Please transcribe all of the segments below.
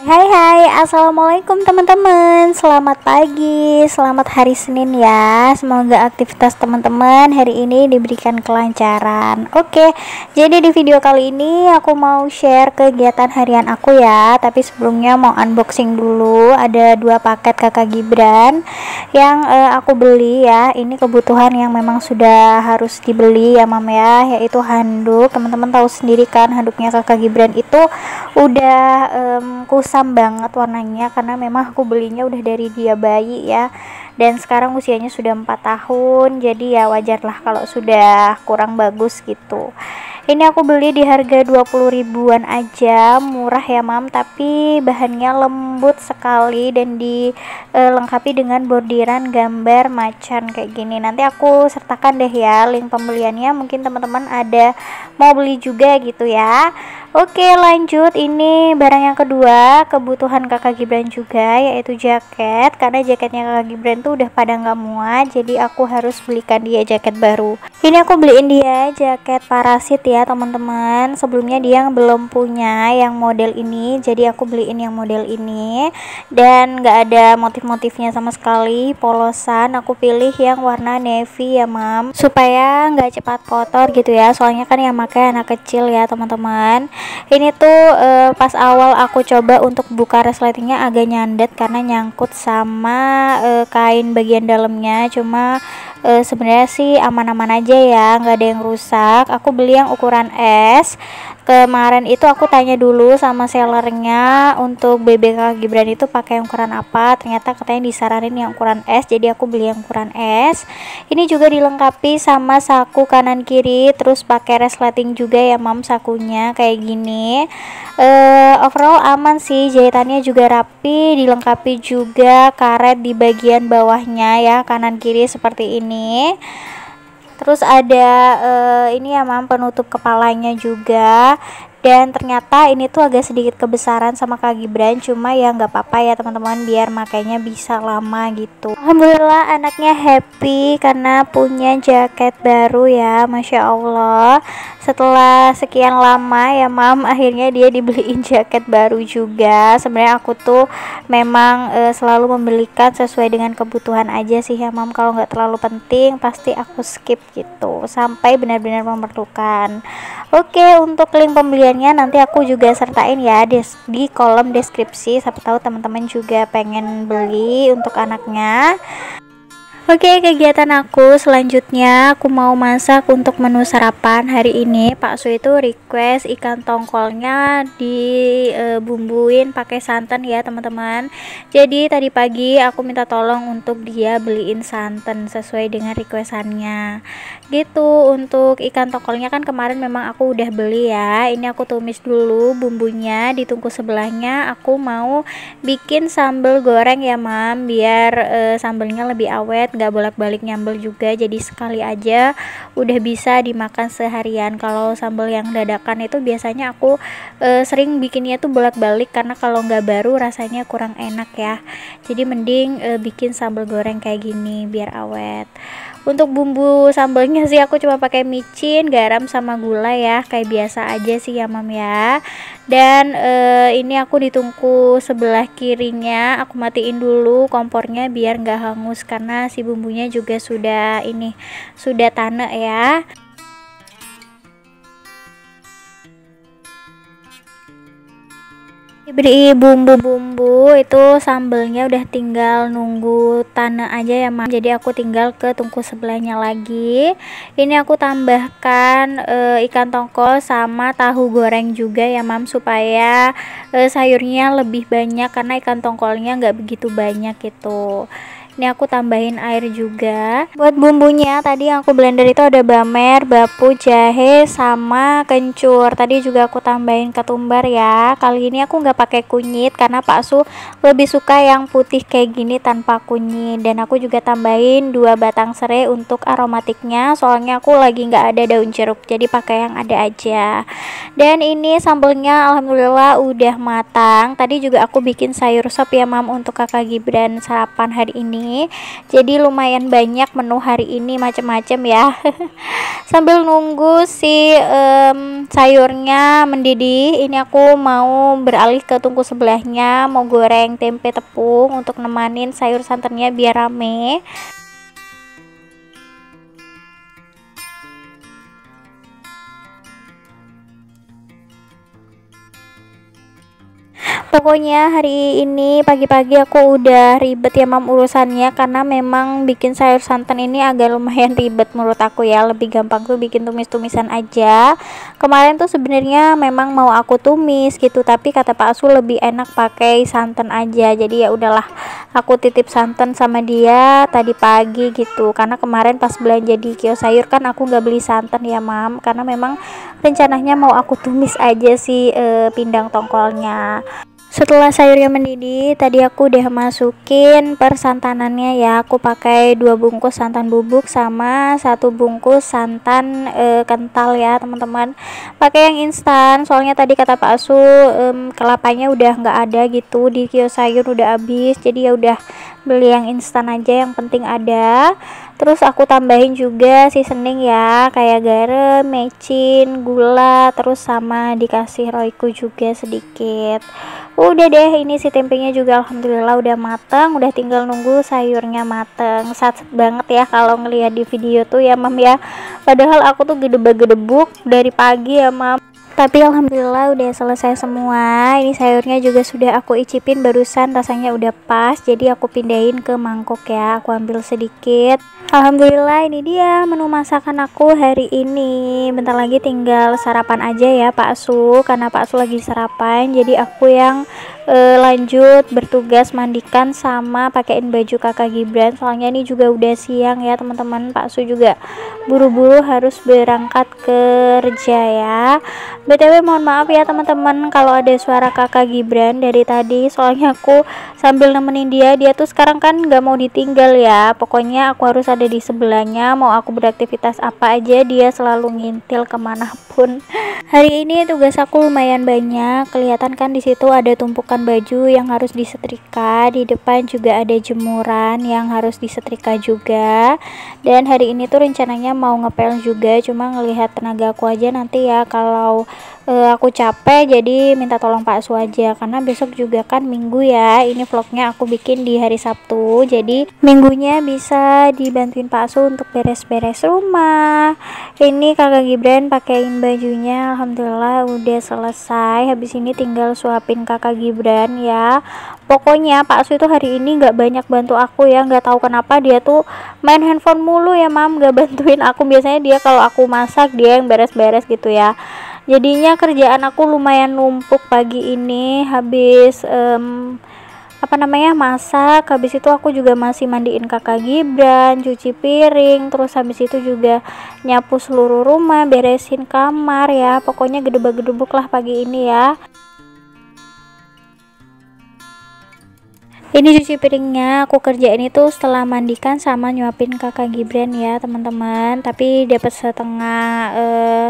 Hai hai, assalamualaikum teman-teman. Selamat pagi, selamat hari Senin ya. Semoga aktivitas teman-teman hari ini diberikan kelancaran. Oke, jadi di video kali ini aku mau share kegiatan harian aku ya. Tapi sebelumnya mau unboxing dulu. Ada dua paket kakak Gibran yang aku beli ya. Ini kebutuhan yang memang sudah harus dibeli ya mam ya, yaitu handuk. Teman-teman tahu sendiri kan, handuknya kakak Gibran itu udah kusam banget warnanya, karena memang aku belinya udah dari dia bayi ya, dan sekarang usianya sudah 4 tahun, jadi ya wajar lah kalau sudah kurang bagus gitu. Ini aku beli di harga 20 ribuan aja, murah ya mam, tapi bahannya lembut sekali dan dilengkapi dengan bordiran gambar macan kayak gini. Nanti aku sertakan deh ya link pembeliannya, mungkin teman-teman ada mau beli juga gitu ya. Oke, lanjut. Ini barang yang kedua, kebutuhan kakak Gibran juga, yaitu jaket. Karena jaketnya kakak Gibran tuh udah pada nggak muat, jadi aku harus belikan dia jaket baru. Ini aku beliin dia jaket parasit ya teman-teman. Sebelumnya dia belum punya yang model ini, jadi aku beliin yang model ini. Dan nggak ada motif-motifnya sama sekali, polosan. Aku pilih yang warna navy ya mam, supaya nggak cepat kotor gitu ya. Soalnya kan yang pakai anak kecil ya teman-teman. Ini tuh pas awal aku coba untuk buka resletingnya agak nyandet karena nyangkut sama kain bagian dalamnya. Cuma sebenarnya sih aman-aman aja ya, nggak ada yang rusak. Aku beli yang ukuran S. Kemarin itu aku tanya dulu sama sellernya untuk BBK Gibran itu pakai yang ukuran apa. Ternyata katanya disaranin yang ukuran S, jadi aku beli yang ukuran S. Ini juga dilengkapi sama saku kanan kiri, terus pakai resleting juga ya mam sakunya kayak gini. Overall aman sih, jahitannya juga rapi, dilengkapi juga karet di bagian bawahnya ya, kanan kiri seperti ini. Terus ada ini ya mam, penutup kepalanya juga. Dan ternyata ini tuh agak sedikit kebesaran sama Kak Gibran, cuma ya nggak apa-apa ya teman-teman, biar makainya bisa lama gitu. Alhamdulillah anaknya happy karena punya jaket baru ya, Masya Allah. Setelah sekian lama ya mam, akhirnya dia dibeliin jaket baru juga. Sebenarnya aku tuh memang selalu membelikan sesuai dengan kebutuhan aja sih ya mam. Kalau nggak terlalu penting pasti aku skip gitu sampai benar-benar memerlukan. Oke, untuk link pembeliannya nanti aku juga sertain ya di kolom deskripsi, siapa tahu teman-teman juga pengen beli untuk anaknya. Oke, kegiatan aku selanjutnya aku mau masak untuk menu sarapan hari ini. Pak Su itu request ikan tongkolnya dibumbuin pakai santan ya teman-teman. Jadi tadi pagi aku minta tolong untuk dia beliin santan sesuai dengan requestannya gitu. Untuk ikan tongkolnya kan kemarin memang aku udah beli ya. Ini aku tumis dulu bumbunya di tungku sebelahnya. Aku mau bikin sambal goreng ya mam, biar sambalnya lebih awet, nggak bolak-balik nyambel juga, jadi sekali aja udah bisa dimakan seharian. Kalau sambal yang dadakan itu biasanya aku sering bikinnya tuh bolak-balik, karena kalau nggak baru rasanya kurang enak ya, jadi mending bikin sambal goreng kayak gini biar awet. Untuk bumbu sambalnya sih aku cuma pakai micin, garam sama gula ya, kayak biasa aja sih ya mam ya. Dan ini aku di tungku sebelah kirinya aku matiin dulu kompornya biar nggak hangus, karena si bumbunya juga sudah tanek ya. Diberi bumbu-bumbu itu, sambelnya udah tinggal nunggu tanah aja ya mam, jadi aku tinggal ke tungku sebelahnya lagi. Ini aku tambahkan ikan tongkol sama tahu goreng juga ya mam, supaya sayurnya lebih banyak, karena ikan tongkolnya nggak begitu banyak gitu. Ini aku tambahin air juga. Buat bumbunya tadi yang aku blender itu ada bamer, bapu, jahe, sama kencur. Tadi juga aku tambahin ketumbar ya. Kali ini aku nggak pakai kunyit karena Pak Su lebih suka yang putih kayak gini tanpa kunyit. Dan aku juga tambahin 2 batang serai untuk aromatiknya. Soalnya aku lagi nggak ada daun jeruk, jadi pakai yang ada aja. Dan ini sambelnya alhamdulillah udah matang. Tadi juga aku bikin sayur sop ya mam untuk kakak Gibran sarapan hari ini. ini. Jadi lumayan banyak menu hari ini, macam-macam ya. Sambil nunggu si sayurnya mendidih, ini aku mau beralih ke tungku sebelahnya, mau goreng tempe tepung untuk nemanin sayur santannya biar rame. Pokoknya hari ini pagi-pagi aku udah ribet ya mam urusannya, karena memang bikin sayur santan ini agak lumayan ribet menurut aku ya. Lebih gampang tuh bikin tumis-tumisan aja. Kemarin tuh sebenarnya memang mau aku tumis gitu, tapi kata Pak Asu lebih enak pakai santan aja. Jadi ya udahlah, aku titip santan sama dia tadi pagi gitu. Karena kemarin pas belanja di kios sayur kan aku nggak beli santan ya mam, karena memang rencananya mau aku tumis aja sih pindang tongkolnya. Setelah sayurnya mendidih, tadi aku udah masukin persantanannya ya. Aku pakai 2 bungkus santan bubuk sama 1 bungkus santan kental ya teman-teman. Pakai yang instan, soalnya tadi kata Pak Asu kelapanya udah nggak ada gitu di kios sayur, udah habis. Jadi ya udah beli yang instan aja, yang penting ada. Terus aku tambahin juga seasoning ya, kayak garam, mecin, gula, terus sama dikasih royco juga sedikit. Udah deh, ini si tempenya juga alhamdulillah udah mateng, udah tinggal nunggu sayurnya mateng. Sat banget ya kalau ngelihat di video tuh ya mam ya, padahal aku tuh gedebak-gedebuk dari pagi ya mam, tapi alhamdulillah udah selesai semua. Ini sayurnya juga sudah aku icipin barusan, rasanya udah pas, jadi aku pindahin ke mangkok ya, aku ambil sedikit. Alhamdulillah ini dia menu masakan aku hari ini. Bentar lagi tinggal sarapan aja ya Pak Asu, karena Pak Asu lagi sarapan, jadi aku yang lanjut bertugas mandikan sama pakein baju kakak Gibran. Soalnya ini juga udah siang ya teman-teman, Pak Asu juga buru-buru harus berangkat kerja ya. BTW mohon maaf ya teman-teman kalau ada suara kakak Gibran dari tadi, soalnya aku sambil nemenin dia tuh sekarang kan nggak mau ditinggal ya. Pokoknya aku harus ada di sebelahnya, mau aku beraktivitas apa aja dia selalu ngintil kemanapun. Hari ini tugas aku lumayan banyak, kelihatan kan di situ ada tumpukan baju yang harus disetrika, di depan juga ada jemuran yang harus disetrika juga. Dan hari ini tuh rencananya mau ngepel juga, cuma ngelihat tenaga aku aja nanti ya, kalau aku capek jadi minta tolong Pak Su aja, karena besok juga kan minggu ya. Ini vlognya aku bikin di hari Sabtu, jadi minggunya bisa dibantuin Pak Su untuk beres-beres rumah. Ini kakak Gibran pakein bajunya, alhamdulillah udah selesai. Habis ini tinggal suapin kakak Gibran ya. Pokoknya Pak Su itu hari ini nggak banyak bantu aku ya, nggak tahu kenapa dia tuh main handphone mulu ya mam, nggak bantuin aku. Biasanya dia kalau aku masak dia yang beres-beres gitu ya. Jadinya kerjaan aku lumayan numpuk pagi ini. Habis masak, habis itu aku juga masih mandiin kakak Gibran, cuci piring, terus habis itu juga nyapu seluruh rumah, beresin kamar ya. Pokoknya gedebak-gedebuk lah pagi ini ya. Ini cuci piringnya aku kerjain itu setelah mandikan sama nyuapin kakak Gibran ya teman-teman. Tapi dapat setengah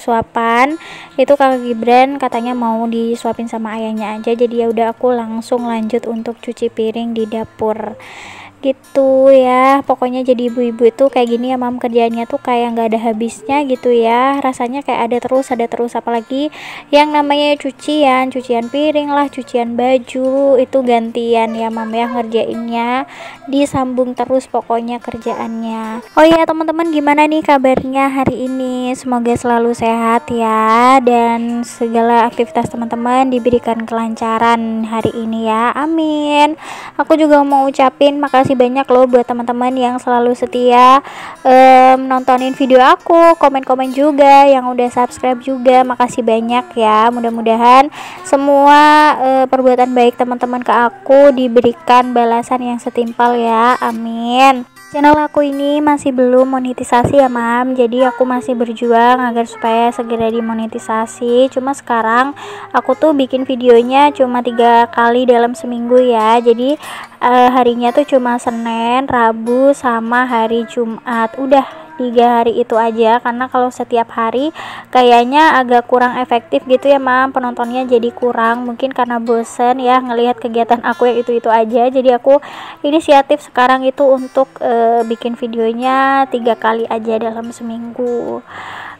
suapan. Itu kakak Gibran katanya mau disuapin sama ayahnya aja, jadi ya udah aku langsung lanjut untuk cuci piring di dapur gitu ya. Pokoknya jadi ibu-ibu itu kayak gini ya mam, kerjaannya tuh kayak nggak ada habisnya gitu ya, rasanya kayak ada terus. Apalagi yang namanya cucian piring lah, cucian baju, itu gantian ya mam ya ngerjainnya, disambung terus pokoknya kerjaannya. Oh iya teman-teman, gimana nih kabarnya hari ini? Semoga selalu sehat ya, dan segala aktivitas teman-teman diberikan kelancaran hari ini ya, amin. Aku juga mau ucapin makasih banyak loh buat teman-teman yang selalu setia nontonin video aku, komen-komen juga, yang udah subscribe juga, makasih banyak ya. Mudah-mudahan semua perbuatan baik teman-teman ke aku diberikan balasan yang setimpal ya, amin. Channel aku ini masih belum monetisasi ya mam, jadi aku masih berjuang agar supaya segera dimonetisasi. Cuma sekarang aku tuh bikin videonya cuma 3 kali dalam seminggu ya, jadi harinya tuh cuma Senin, Rabu, sama hari Jumat. Udah 3 hari itu aja, karena kalau setiap hari kayaknya agak kurang efektif gitu ya mam, penontonnya jadi kurang, mungkin karena bosen ya ngelihat kegiatan aku yang itu aja. Jadi aku inisiatif sekarang itu untuk bikin videonya 3 kali aja dalam seminggu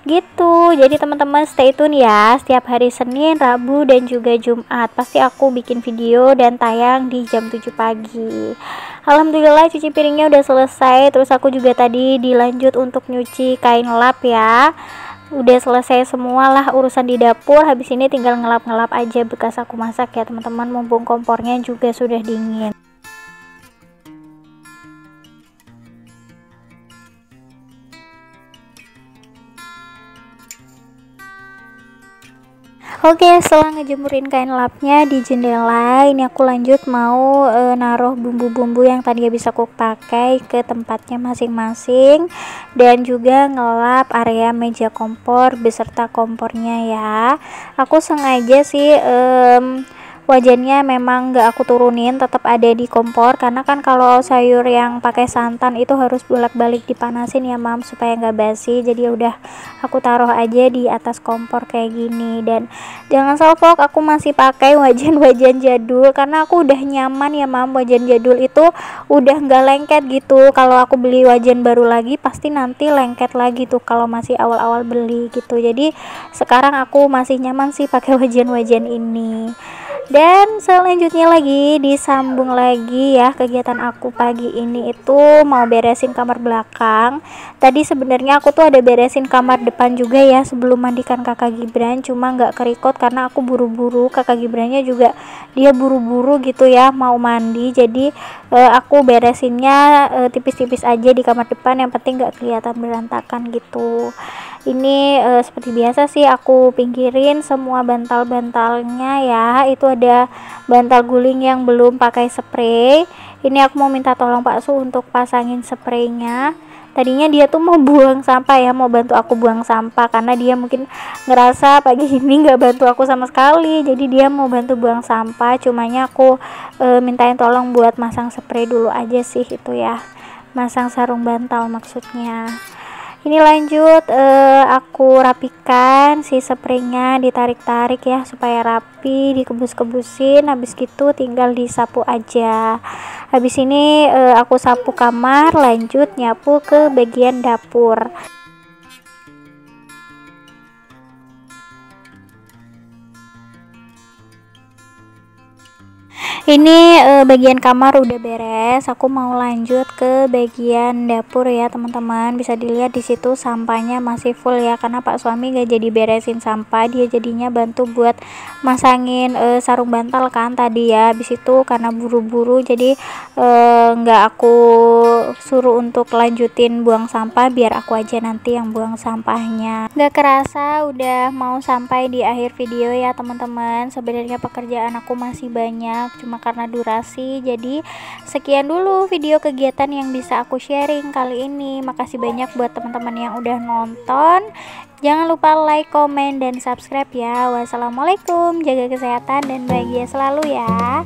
gitu. Jadi teman-teman stay tune ya, setiap hari Senin, Rabu, dan juga Jumat pasti aku bikin video dan tayang di jam 7 pagi. Alhamdulillah cuci piringnya udah selesai, terus aku juga tadi dilanjut untuk nyuci kain lap ya. Udah selesai semua lah urusan di dapur, habis ini tinggal ngelap-ngelap aja bekas aku masak ya teman-teman, mumpung kompornya juga sudah dingin. Oke, setelah ngejemurin kain lapnya di jendela, ini aku lanjut mau naruh bumbu-bumbu yang tadi habis aku pakai ke tempatnya masing-masing, dan juga ngelap area meja kompor beserta kompornya ya. Aku sengaja sih wajannya memang gak aku turunin, tetap ada di kompor, karena kan kalau sayur yang pakai santan itu harus bolak-balik dipanasin ya mam, supaya nggak basi. Jadi udah aku taruh aja di atas kompor kayak gini. Dan jangan salfok, aku masih pakai wajan-wajan jadul karena aku udah nyaman ya mam. Wajan jadul itu udah nggak lengket gitu, kalau aku beli wajan baru lagi pasti nanti lengket lagi tuh kalau masih awal-awal beli gitu. Jadi sekarang aku masih nyaman sih pakai wajan-wajan ini. Dan selanjutnya lagi disambung lagi ya, kegiatan aku pagi ini itu mau beresin kamar belakang. Tadi sebenarnya aku tuh ada beresin kamar depan juga ya sebelum mandikan kakak Gibran, cuma nggak kerikot karena aku buru-buru. Kakak Gibrannya juga dia buru-buru gitu ya mau mandi, jadi aku beresinnya tipis-tipis aja di kamar depan, yang penting nggak kelihatan berantakan gitu. Ini seperti biasa sih aku pinggirin semua bantal-bantalnya ya. Itu ada bantal guling yang belum pakai spray. Ini aku mau minta tolong Pak Su untuk pasangin spraynya. Tadinya dia tuh mau buang sampah ya, mau bantu aku buang sampah, karena dia mungkin ngerasa pagi ini nggak bantu aku sama sekali, jadi dia mau bantu buang sampah. Cumanya aku mintain tolong buat masang spray dulu aja sih itu ya, masang sarung bantal maksudnya. Ini lanjut aku rapikan si spraynya, ditarik-tarik ya supaya rapi, dikebus-kebusin, habis gitu tinggal disapu aja. Habis ini aku sapu kamar, lanjut nyapu ke bagian dapur. Ini bagian kamar udah beres, aku mau lanjut ke bagian dapur ya teman-teman. Bisa dilihat di situ sampahnya masih full ya, karena Pak suami gak jadi beresin sampah, dia jadinya bantu buat masangin sarung bantal kan tadi ya. Habis itu karena buru-buru jadi nggak aku suruh untuk lanjutin buang sampah, biar aku aja nanti yang buang sampahnya. Gak kerasa udah mau sampai di akhir video ya teman-teman. Sebenarnya pekerjaan aku masih banyak, cuma karena durasi. Jadi sekian dulu video kegiatan yang bisa aku sharing kali ini. Makasih banyak buat teman-teman yang udah nonton. Jangan lupa like, komen, dan subscribe ya. Wassalamualaikum, jaga kesehatan dan bahagia selalu ya.